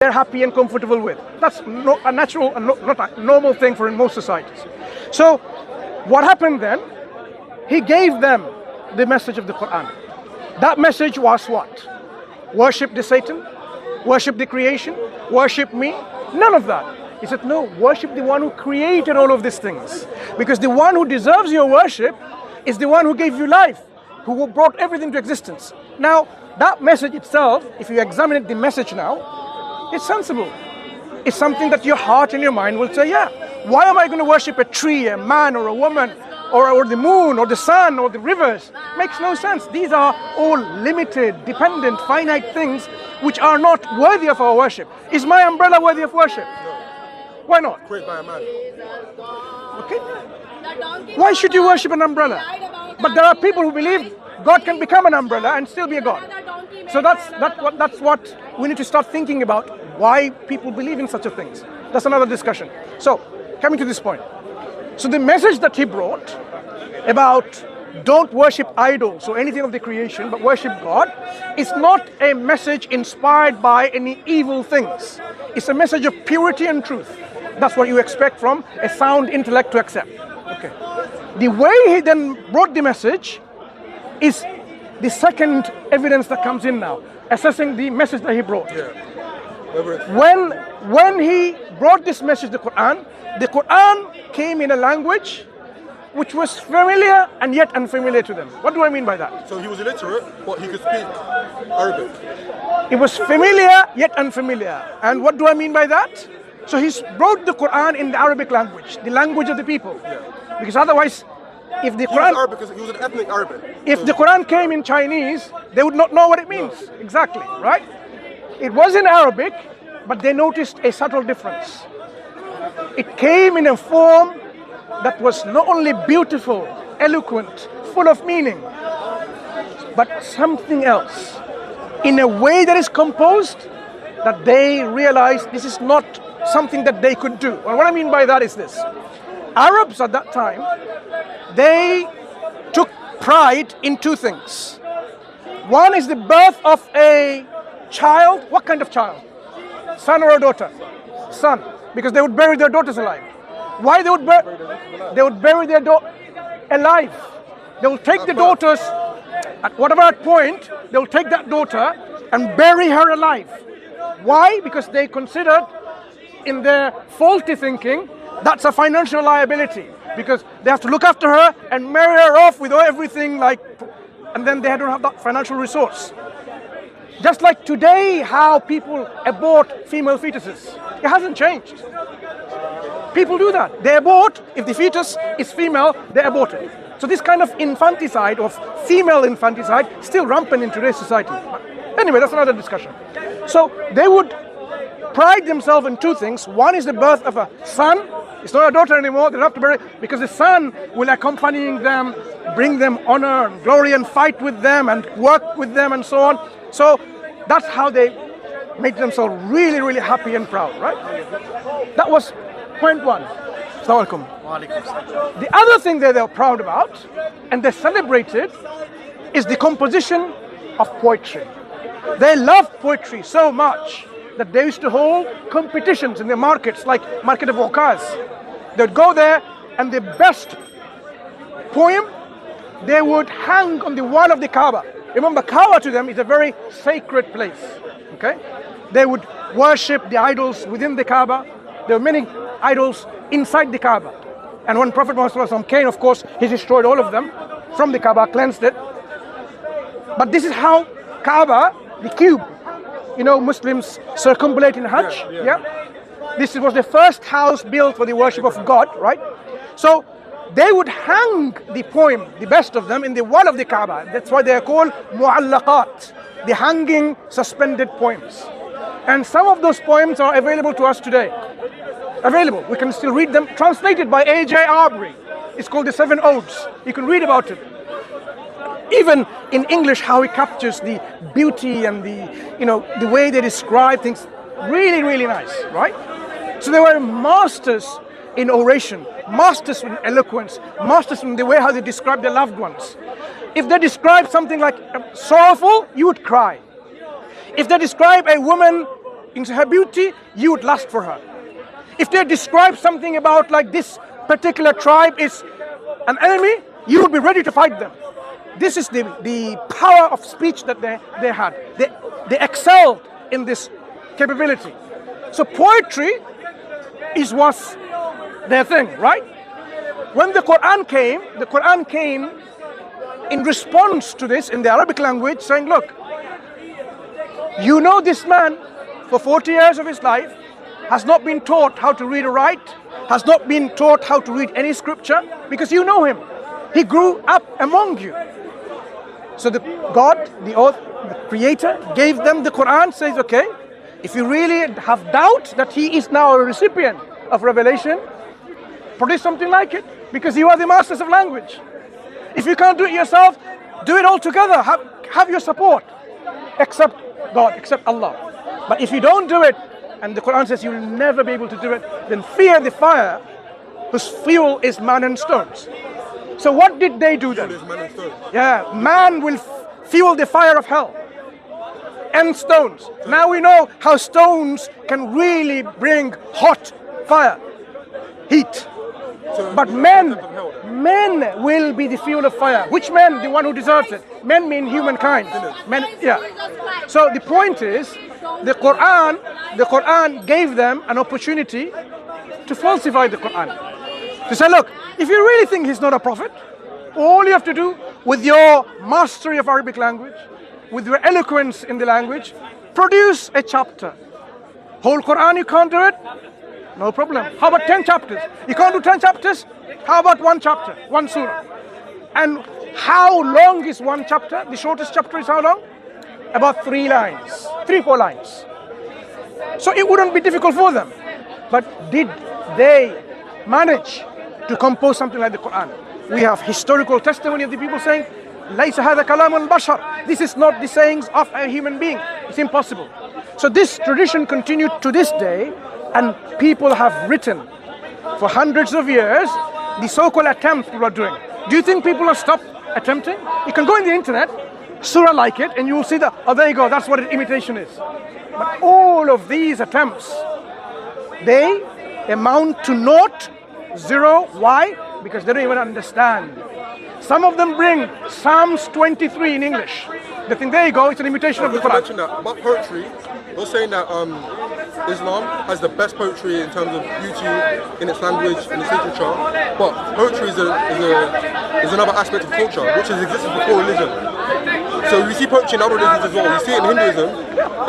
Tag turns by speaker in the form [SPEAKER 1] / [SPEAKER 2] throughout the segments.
[SPEAKER 1] they're happy and comfortable with. That's a natural and not a normal thing for in most societies. So what happened then? He gave them the message of the Quran. That message was what? Worship the Satan? Worship the creation? Worship me? None of that. He said, no, worship the one who created all of these things. Because the one who deserves your worship is the one who gave you life, who brought everything to existence. Now, that message itself, if you examine the message now, it's sensible. It's something that your heart and your mind will say, yeah, why am I going to worship a tree, a man or a woman, or the moon, or the sun, or the rivers? Makes no sense. These are all limited, dependent, finite things which are not worthy of our worship. Is my umbrella worthy of worship? Why not?
[SPEAKER 2] Created by a man.
[SPEAKER 1] Okay. Why should you worship an umbrella? But there are people who believe God can become an umbrella and still be a God. So that's what we need to start thinking about, why people believe in such a things. That's another discussion. So, coming to this point. So the message that he brought about don't worship idols or anything of the creation, but worship God, is not a message inspired by any evil things. It's a message of purity and truth. That's what you expect from a sound intellect to accept. Okay. The way he then brought the message is the second evidence that comes in now, assessing the message that he brought.
[SPEAKER 2] Yeah.
[SPEAKER 1] When he brought this message, the Quran came in a language which was familiar and yet unfamiliar to them. What do I mean by that?
[SPEAKER 2] So he was illiterate, but he could speak Arabic.
[SPEAKER 1] It was familiar yet unfamiliar. And what do I mean by that? So he brought the Quran in the Arabic language, the language of the people.
[SPEAKER 2] Yeah.
[SPEAKER 1] Because otherwise, if the
[SPEAKER 2] He was
[SPEAKER 1] Quran,
[SPEAKER 2] Arabic because he was an ethnic Arabic.
[SPEAKER 1] if the Quran came in Chinese, they would not know what it means.
[SPEAKER 2] No.
[SPEAKER 1] Exactly, right? It was in Arabic, but they noticed a subtle difference. It came in a form that was not only beautiful, eloquent, full of meaning, but something else. In a way that is composed, that they realized this is not something that they could do. And what I mean by that is this. Arabs at that time, they took pride in two things. One is the birth of a child. What kind of child? Son or a daughter? Son. Because they would bury their daughters alive. Why they would bury their daughter alive? They will take the daughters at whatever point, they will take that daughter and bury her alive. Why? Because they considered in their faulty thinking that's a financial liability, because they have to look after her and marry her off with everything, and then they don't have that financial resource. Just like today, how people abort female fetuses. It hasn't changed. People do that. They abort. If the fetus is female, they abort it. So this kind of infanticide, of female infanticide, still rampant in today's society. But anyway, that's another discussion. So they would pride themselves in two things. One is the birth of a son. It's not a daughter anymore. They don't have to bury, because the son will accompany them, bring them honor and glory, and fight with them and work with them and so on. So that's how they made themselves really, really happy and proud, right? That was point one. Assalamu alaikum. The other thing that they're proud about and they celebrated is the composition of poetry. They love poetry so much that they used to hold competitions in the markets, like Market of Okaz. They'd go there, and the best poem they would hang on the wall of the Kaaba. Remember, Kaaba to them is a very sacred place. Okay? They would worship the idols within the Kaaba. There were many idols inside the Kaaba. And when Prophet Muhammad came, of course, he destroyed all of them from the Kaaba, cleansed it. But this is how Kaaba, the cube, Muslims circumambulate in Hajj. Yeah. This was the first house built for the worship of God, right? So they would hang the poem, the best of them, in the wall of the Kaaba. That's why they are called mu'allaqat, the hanging, suspended poems. And some of those poems are available to us today. Available. We can still read them. Translated by A.J. Arbery. It's called the Seven Odes. You can read about it. Even in English, how he captures the beauty and the way they describe things. Really, really nice, right? So they were masters in oration, masters in eloquence, masters in the way how they describe their loved ones. If they describe something like sorrowful, you would cry. If they describe a woman in her beauty, you would lust for her. If they describe something about like this particular tribe is an enemy, you would be ready to fight them. This is the power of speech that they had. They excelled in this capability. So poetry was their thing, right? When the Quran came in response to this in the Arabic language, saying, look, you know this man for 40 years of his life has not been taught how to read or write, has not been taught how to read any scripture, because you know him. He grew up among you. So the Creator, gave them the Quran, says, okay, if you really have doubt that he is now a recipient of revelation, produce something like it, because you are the masters of language. If you can't do it yourself, do it all together. Have your support, except God, except Allah. But if you don't do it, and the Quran says you'll never be able to do it, then fear the fire whose fuel is man and stones. So what did they do then? Yeah, man will fuel the fire of hell and stones. Now we know how stones can really bring hot fire, heat. But men will be the fuel of fire. Which men? The one who deserves it. Men mean humankind. Men, yeah. So the point is, the Quran gave them an opportunity to falsify the Quran. To say, look, if you really think he's not a prophet, all you have to do with your mastery of Arabic language, with your eloquence in the language, produce a chapter. Whole Quran, you can't do it? No problem. How about 10 chapters? You can't do 10 chapters? How about one chapter, one surah? And how long is one chapter? The shortest chapter is how long? About 3 lines, 4 lines. So it wouldn't be difficult for them. But did they manage to compose something like the Quran? We have historical testimony of the people saying, لَيْسَ هَذَا كَلَامُ الْبَشَرِ. This is not the sayings of a human being. It's impossible. So this tradition continued to this day, and people have written for hundreds of years the so-called attempts people are doing. Do you think people have stopped attempting? You can go in the internet, surah like it, and you will see that, oh, there you go, that's what an imitation is. But all of these attempts, they amount to naught, zero. Why? Because they don't even understand. Some of them bring Psalms 23 in English. They think, there you go, it's an imitation of the Quran.
[SPEAKER 2] Mention that about poetry, you're saying that Islam has the best poetry in terms of beauty, in its language, in its literature. But poetry is another aspect of culture which has existed before religion. So you see poetry in other religions as well. You see it in Hinduism,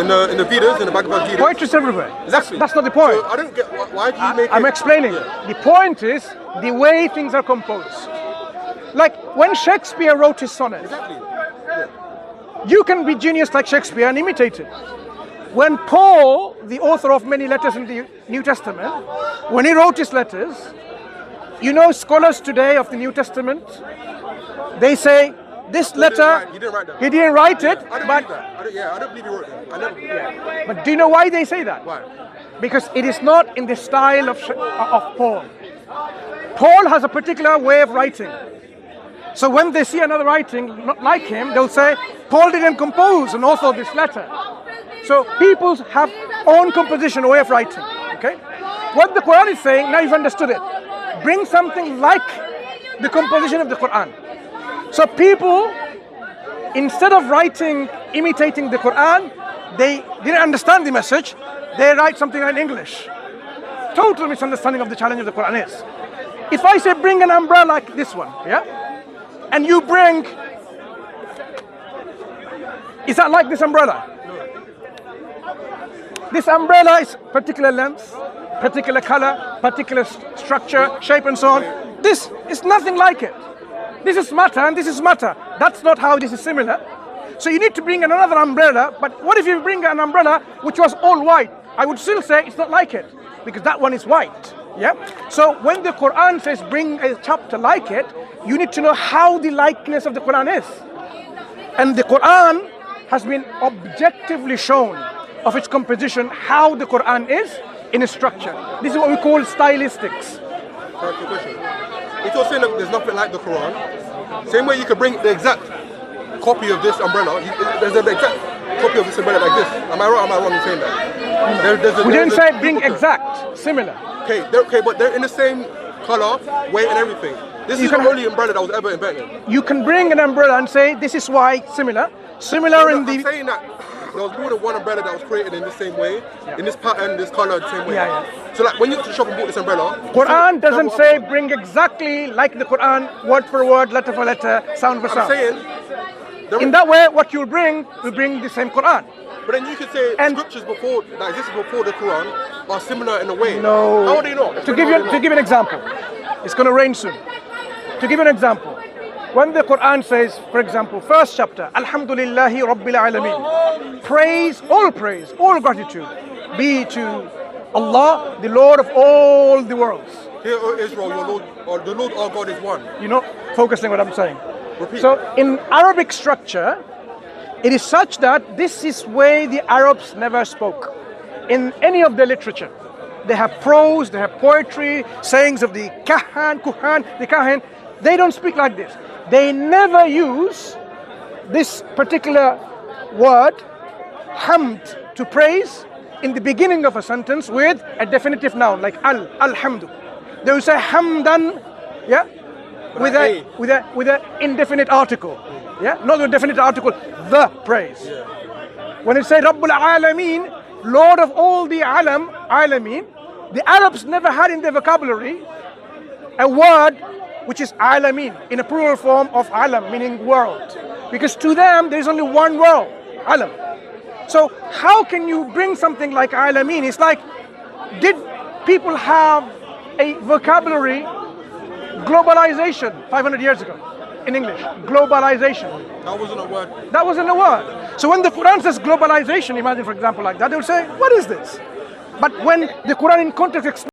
[SPEAKER 2] in the Vedas, in the Bhagavad Gita.
[SPEAKER 1] Poetry is everywhere.
[SPEAKER 2] Exactly.
[SPEAKER 1] That's not the point.
[SPEAKER 2] So I don't get why do you make
[SPEAKER 1] I'm explaining.
[SPEAKER 2] Yeah.
[SPEAKER 1] The point is the way things are composed. Like when Shakespeare wrote his sonnets,
[SPEAKER 2] Exactly.
[SPEAKER 1] you can be genius like Shakespeare and imitate it. When Paul, the author of many letters in the New Testament, when he wrote his letters, you know, scholars today of the New Testament, they say this letter,
[SPEAKER 2] He didn't write that.
[SPEAKER 1] he didn't write it,
[SPEAKER 2] I don't
[SPEAKER 1] but
[SPEAKER 2] believe that. I don't believe he wrote that. I never believe that.
[SPEAKER 1] but do you know why they say that?
[SPEAKER 2] Why?
[SPEAKER 1] Because it is not in the style of Paul. Paul has a particular way of writing. So when they see another writing not like him, they'll say, Paul didn't compose and author this letter. So people have own composition, way of writing. Okay? What the Quran is saying, now you've understood it. Bring something like the composition of the Quran. So people, instead of writing, imitating the Quran, they didn't understand the message. They write something in English. Total misunderstanding of the challenge of the Quran is. If I say bring an umbrella like this one, yeah? And you bring, is that like this umbrella? This umbrella is particular length, particular color, particular structure, shape and so on. This is nothing like it. This is matter and this is matter. That's not how this is similar. So you need to bring another umbrella, but what if you bring an umbrella which was all white? I would still say it's not like it, because that one is white. Yeah. So when the Quran says bring a chapter like it, you need to know how the likeness of the Quran is. And the Quran has been objectively shown of its composition, how the Quran is in its structure. This is what we call stylistics.
[SPEAKER 2] Question. If you're saying that there's nothing like the Quran, same way you could bring the exact copy of this umbrella, there's an exact copy of this umbrella like this. Am I right or am I wrong in saying that?
[SPEAKER 1] We didn't
[SPEAKER 2] there's a
[SPEAKER 1] say bring
[SPEAKER 2] duplicate.
[SPEAKER 1] exact, similar.
[SPEAKER 2] Okay, but they're in the same color, weight, and everything. This
[SPEAKER 1] You
[SPEAKER 2] is the
[SPEAKER 1] can-
[SPEAKER 2] only umbrella that was ever invented.
[SPEAKER 1] You can bring an umbrella and say this is why similar. Similar in
[SPEAKER 2] I'm
[SPEAKER 1] the
[SPEAKER 2] saying that there was more than one umbrella that was created in the same way, in this pattern, this color, the same way.
[SPEAKER 1] Yeah.
[SPEAKER 2] So like when you to shop and bought this umbrella,
[SPEAKER 1] Quran doesn't
[SPEAKER 2] tell
[SPEAKER 1] say
[SPEAKER 2] what-
[SPEAKER 1] bring exactly like the Quran, word for word, letter for letter, sound for
[SPEAKER 2] I'm
[SPEAKER 1] sound.
[SPEAKER 2] saying.
[SPEAKER 1] In that way, what you'll bring the same Quran.
[SPEAKER 2] But then you could say
[SPEAKER 1] And-
[SPEAKER 2] scriptures before that existed before the Quran are similar in a way.
[SPEAKER 1] No.
[SPEAKER 2] How are they not?
[SPEAKER 1] To give you an example, it's going to rain soon. To give you an example, when the Quran says, for example, first chapter, Alhamdulillahi Rabbil Alameen, praise, all gratitude be to Allah, the Lord of all the worlds.
[SPEAKER 2] Hear, O Israel, your Lord, or the Lord our God is one.
[SPEAKER 1] You know, focusing what I'm saying.
[SPEAKER 2] Repeat.
[SPEAKER 1] So in Arabic structure, it is such that this is way the Arabs never spoke. In any of their literature, they have prose, they have poetry, sayings of the Kahan, they don't speak like this. They never use this particular word, hamd, to praise in the beginning of a sentence with a definitive noun like alhamdu. They will say hamdan, yeah, with a indefinite article, yeah, not with a definite article, the praise. When it say Rabbul Alameen, Lord of all the Alameen, the Arabs never had in their vocabulary a word which is Alameen in a plural form of Alam, meaning world, because to them there is only one world, Alam. So how can you bring something like Alameen? It's like, did people have a vocabulary, globalization 500 years ago in English? Globalization.
[SPEAKER 2] That wasn't a word.
[SPEAKER 1] That wasn't a word. So when the Quran says globalization, imagine for example like that, they will say, what is this? But when the Quran in context